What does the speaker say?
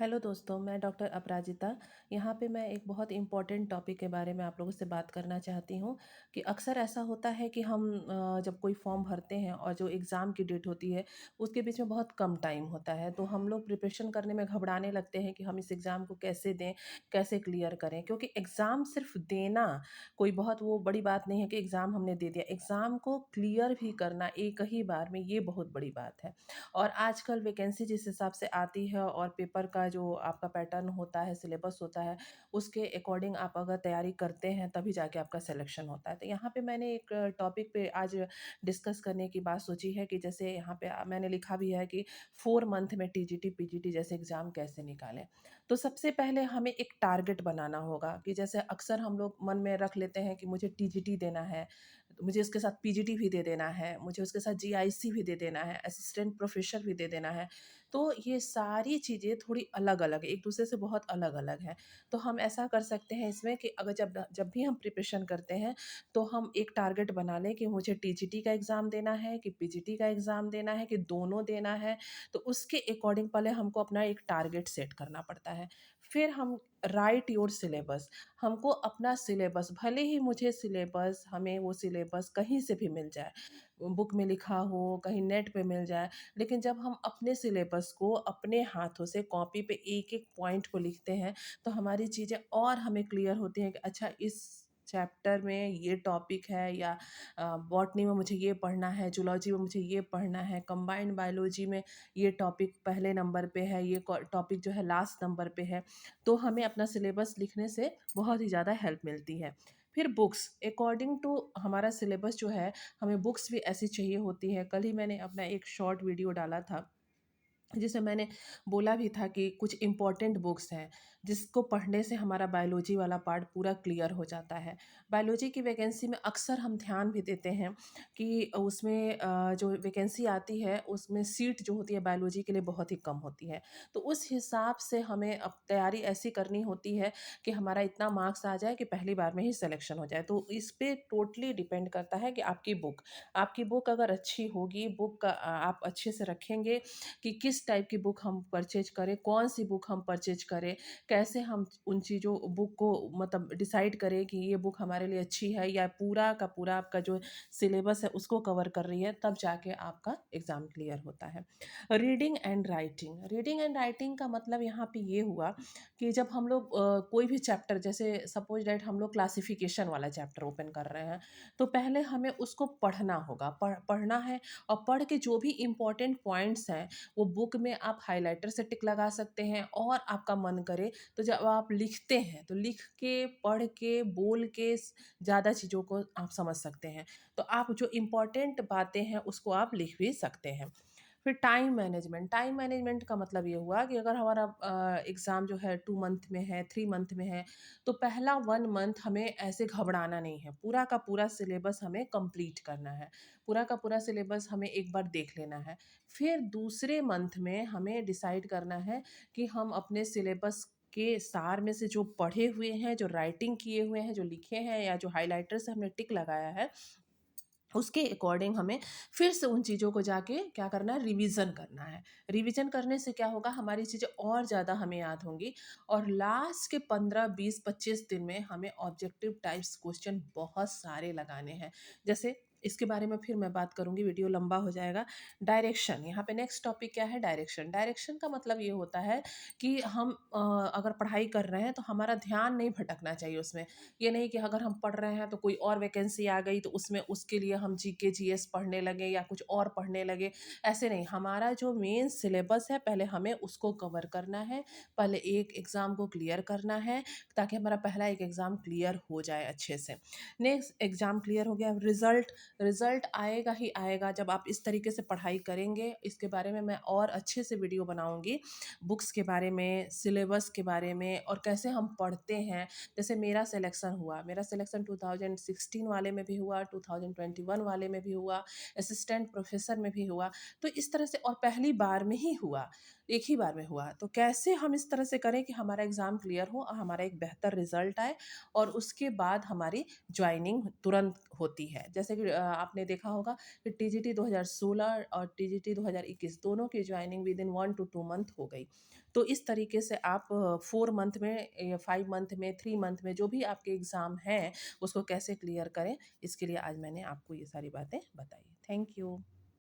Hello दोस्तों, मैं doctor अपराजिता। यहाँ पे मैं एक बहुत इम्पोर्टेंट टॉपिक के बारे में आप लोगों से बात करना चाहती हूँ कि अक्सर ऐसा होता है कि हम जब कोई फॉर्म भरते हैं और जो एग्ज़ाम की डेट होती है, उसके बीच में बहुत कम टाइम होता है। तो हम लोग प्रिपरेशन करने में घबराने लगते हैं कि हम इस एग्ज़ाम को कैसे दें, कैसे क्लियर करें? क्योंकि एग्ज़ाम सिर्फ़ देना कोई बहुत वो बड़ी बात नहीं है कि एग्ज़ाम हमने दे दिया। एग्ज़ाम को क्लियर भी करना एक ही बार में, ये बहुत बड़ी बात है। और आजकल वैकेंसी जिस हिसाब से आती है और पेपर का जो आपका पैटर्न होता है, सिलेबस होता है, उसके अकॉर्डिंग आप अगर तैयारी करते हैं तभी जाके आपका सिलेक्शन होता है। तो यहाँ पे मैंने एक टॉपिक पे आज डिस्कस करने की बात सोची है कि जैसे यहाँ पे मैंने लिखा भी है कि 4 मंथ में टीजीटी, पीजीटी जैसे एग्ज़ाम कैसे निकालें। तो सबसे पहले हमें एक टारगेट बनाना होगा कि जैसे अक्सर हम लोग मन में रख लेते हैं कि मुझे टीजीटी देना है, तो मुझे उसके साथ पीजीटी भी दे देना है, मुझे उसके साथ जीआईसी भी दे देना है, असिस्टेंट प्रोफ़ेसर भी दे देना है। तो ये सारी चीज़ें थोड़ी अलग-अलग, एक दूसरे से बहुत अलग-अलग हैं। तो हम ऐसा कर सकते हैं इसमें कि अगर जब जब भी हम प्रिपरेशन करते हैं, तो हम एक टारगेट बना लें कि मुझे टीजीटी का एग्ज़ाम देना है, कि पीजीटी का एग्ज़ाम देना है, कि दोनों देना है। तो उसके अकॉर्डिंग पहले हमको अपना एक टारगेट सेट करना पड़ता है। फिर हम राइट योर सिलेबस, हमको अपना सिलेबस, भले ही मुझे सिलेबस, हमें वो सिलेबस कहीं से भी मिल जाए, बुक में लिखा हो, कहीं नेट पे मिल जाए, लेकिन जब हम अपने सिलेबस को अपने हाथों से कॉपी पे एक-एक पॉइंट को लिखते हैं, तो हमारी चीज़ें और हमें क्लियर होती हैं कि अच्छा इस चैप्टर में ये टॉपिक है, या बॉटनी में मुझे ये पढ़ना है, जूलॉजी में मुझे ये पढ़ना है, कंबाइंड बायोलॉजी में ये टॉपिक पहले नंबर पे है, ये टॉपिक जो है लास्ट नंबर पे है। तो हमें अपना सिलेबस लिखने से बहुत ही ज़्यादा हेल्प मिलती है। फिर बुक्स, अकॉर्डिंग टू हमारा सिलेबस जो है, हमें बुक्स भी ऐसी चाहिए होती है। कल ही मैंने अपना एक शॉर्ट वीडियो डाला था, जिसमें मैंने बोला भी था कि कुछ इम्पोर्टेंट बुक्स हैं, जिसको पढ़ने से हमारा बायोलॉजी वाला पार्ट पूरा क्लियर हो जाता है। बायोलॉजी की वैकेंसी में अक्सर हम ध्यान भी देते हैं कि उसमें जो वैकेंसी आती है, उसमें सीट जो होती है बायोलॉजी के लिए बहुत ही कम होती है। तो उस हिसाब से हमें अब तैयारी ऐसी करनी होती है कि हमारा इतना मार्क्स आ जाए कि पहली बार में ही सिलेक्शन हो जाए। तो इस पे टोटली डिपेंड करता है कि आपकी बुक अगर अच्छी होगी, बुक का आप अच्छे से रखेंगे कि किस टाइप की बुक हम परचेज़ करें, कौन-सी बुक हम परचेज़ करें, कैसे हम उन चीज़ों बुक को मतलब डिसाइड करें कि ये बुक हमारे लिए अच्छी है या पूरा का पूरा आपका जो सिलेबस है उसको कवर कर रही है, तब जाके आपका एग्ज़ाम क्लियर होता है। रीडिंग एंड राइटिंग का मतलब यहाँ पे ये हुआ कि जब हम लोग कोई भी चैप्टर, जैसे सपोज़ दैट हम लोग क्लासिफ़िकेशन वाला चैप्टर ओपन कर रहे हैं, तो पहले हमें उसको पढ़ना होगा। पढ़ना है और पढ़ के जो भी इम्पोर्टेंट पॉइंट्स हैं, वो बुक में आप हाइलाइटर से टिक लगा सकते हैं, और आपका मन करे तो जब आप लिखते हैं तो लिख के, पढ़ के, बोल के ज़्यादा चीज़ों को आप समझ सकते हैं। तो आप जो इम्पोर्टेंट बातें हैं उसको आप लिख भी सकते हैं। फिर टाइम मैनेजमेंट का मतलब ये हुआ कि अगर हमारा एग्ज़ाम जो है 2 मंथ में है, 3 मंथ में है, तो पहला 1 मंथ हमें ऐसे घबराना नहीं है। पूरा का पूरा सिलेबस हमें कंप्लीट करना है। पूरा का पूरा सिलेबस हमें एक बार देख लेना है। फिर दूसरे मंथ में हमें डिसाइड करना है कि हम अपने सिलेबस के सार में से जो पढ़े हुए हैं, जो राइटिंग किए हुए हैं, जो लिखे हैं, या जो हाइलाइटर से हमने टिक लगाया है, उसके अकॉर्डिंग हमें फिर से उन चीज़ों को जाके क्या करना है, रिवीज़न करना है। रिवीज़न करने से क्या होगा, हमारी चीज़ें और ज़्यादा हमें याद होंगी, और लास्ट के 15, 20, 25 दिन में हमें ऑब्जेक्टिव टाइप्स क्वेश्चन बहुत सारे लगाने हैं। जैसे इसके बारे में फिर मैं बात करूँगी, वीडियो लंबा हो जाएगा। डायरेक्शन, यहाँ पे नेक्स्ट टॉपिक क्या है, डायरेक्शन। डायरेक्शन का मतलब ये होता है कि हम अगर पढ़ाई कर रहे हैं तो हमारा ध्यान नहीं भटकना चाहिए उसमें। ये नहीं कि अगर हम पढ़ रहे हैं तो कोई और वैकेंसी आ गई तो उसमें उसके लिए हम जीके जीएस पढ़ने लगे या कुछ और पढ़ने लगे, ऐसे नहीं। हमारा जो मेन सिलेबस है पहले हमें उसको कवर करना है, पहले एक एग्ज़ाम को क्लियर करना है, ताकि हमारा पहला एक एग्ज़ाम क्लियर हो जाए अच्छे से। नेक्स्ट एग्ज़ाम क्लियर हो गया, रिज़ल्ट, रिज़ल्ट आएगा ही आएगा जब आप इस तरीके से पढ़ाई करेंगे। इसके बारे में मैं और अच्छे से वीडियो बनाऊँगी, बुक्स के बारे में, सिलेबस के बारे में, और कैसे हम पढ़ते हैं। जैसे मेरा सिलेक्शन 2016 वाले में भी हुआ, 2021 वाले में भी हुआ, असिस्टेंट प्रोफ़ेसर में भी हुआ। तो इस तरह से, और पहली बार में ही हुआ। एक ही बार में हुआ। तो कैसे हम इस तरह से करें कि हमारा एग्ज़ाम क्लियर हो और हमारा एक बेहतर रिज़ल्ट आए और उसके बाद हमारी जॉइनिंग तुरंत होती है। जैसे कि आपने देखा होगा कि टीजीटी 2016 और टीजीटी 2021 दोनों की जॉइनिंग विदिन 1 टू 2 मंथ हो गई। तो इस तरीके से आप 4 मंथ में या 5 मंथ में, 3 मंथ में जो भी आपके एग्ज़ाम हैं, उसको कैसे क्लियर करें, इसके लिए आज मैंने आपको ये सारी बातें बताई। Thank you.